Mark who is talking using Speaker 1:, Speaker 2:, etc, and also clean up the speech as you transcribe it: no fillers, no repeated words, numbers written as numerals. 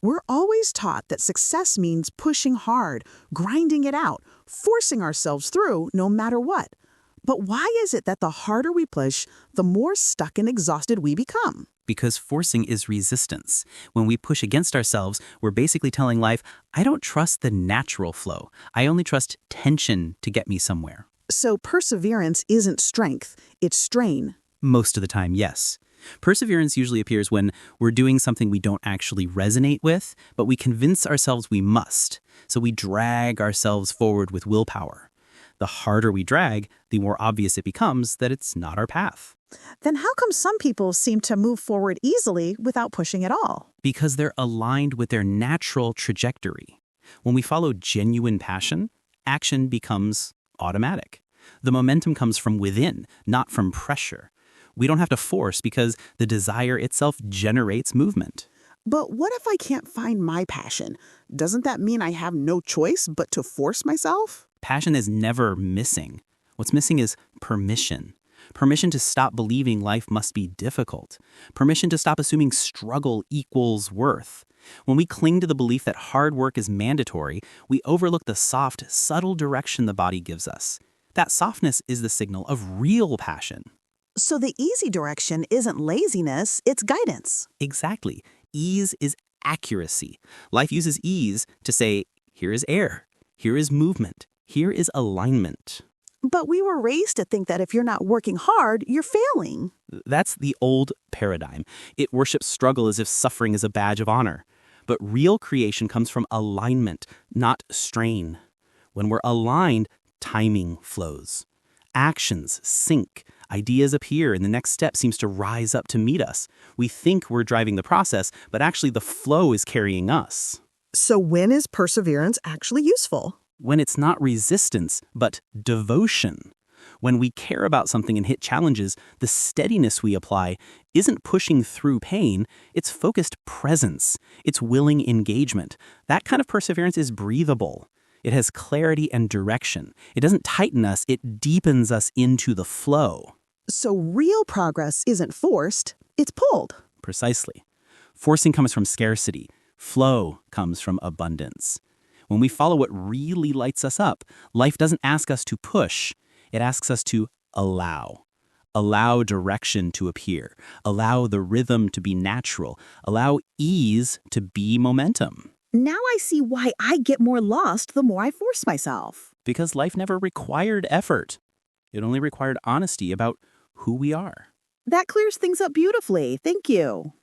Speaker 1: We're always taught that success means pushing hard, grinding it out, forcing ourselves through no matter what. But why is it that the harder we push, the more stuck and exhausted we become?
Speaker 2: Because forcing is resistance. When we push against ourselves, we're basically telling life, I don't trust the natural flow. I only trust tension to get me somewhere.
Speaker 1: So perseverance isn't strength, it's strain.
Speaker 2: Most of the time, yes. Perseverance usually appears when we're doing something we don't actually resonate with, but we convince ourselves we must. So we drag ourselves forward with willpower. The harder we drag, the more obvious it becomes that it's not our path.
Speaker 1: Then how come some people seem to move forward easily without pushing at all?
Speaker 2: Because they're aligned with their natural trajectory. When we follow genuine passion, action becomes automatic. The momentum comes from within, not from pressure. We don't have to force because the desire itself generates movement.
Speaker 1: But what if I can't find my passion? Doesn't that mean I have no choice but to force myself?
Speaker 2: Passion is never missing. What's missing is permission. Permission to stop believing life must be difficult. Permission to stop assuming struggle equals worth. When we cling to the belief that hard work is mandatory, we overlook the soft, subtle direction the body gives us. That softness is the signal of real passion.
Speaker 1: So the easy direction isn't laziness, it's guidance.
Speaker 2: Exactly. Ease is accuracy. Life uses ease to say, here is air, here is movement, here is alignment.
Speaker 1: But we were raised to think that if you're not working hard, you're failing.
Speaker 2: That's the old paradigm. It worships struggle as if suffering is a badge of honor. But real creation comes from alignment, not strain. When we're aligned, timing flows. Actions sync. Ideas appear, and the next step seems to rise up to meet us. We think we're driving the process, but actually the flow is carrying us.
Speaker 1: So when is perseverance actually useful?
Speaker 2: When it's not resistance, but devotion. When we care about something and hit challenges, the steadiness we apply isn't pushing through pain, it's focused presence. It's willing engagement. That kind of perseverance is breathable. It has clarity and direction. It doesn't tighten us, it deepens us into the flow.
Speaker 1: So real progress isn't forced, it's pulled.
Speaker 2: Precisely. Forcing comes from scarcity. Flow comes from abundance. When we follow what really lights us up, life doesn't ask us to push. It asks us to allow. Allow direction to appear. Allow the rhythm to be natural. Allow ease to be momentum.
Speaker 1: Now I see why I get more lost the more I force myself.
Speaker 2: Because life never required effort. It only required honesty about who we are.
Speaker 1: That clears things up beautifully. Thank you.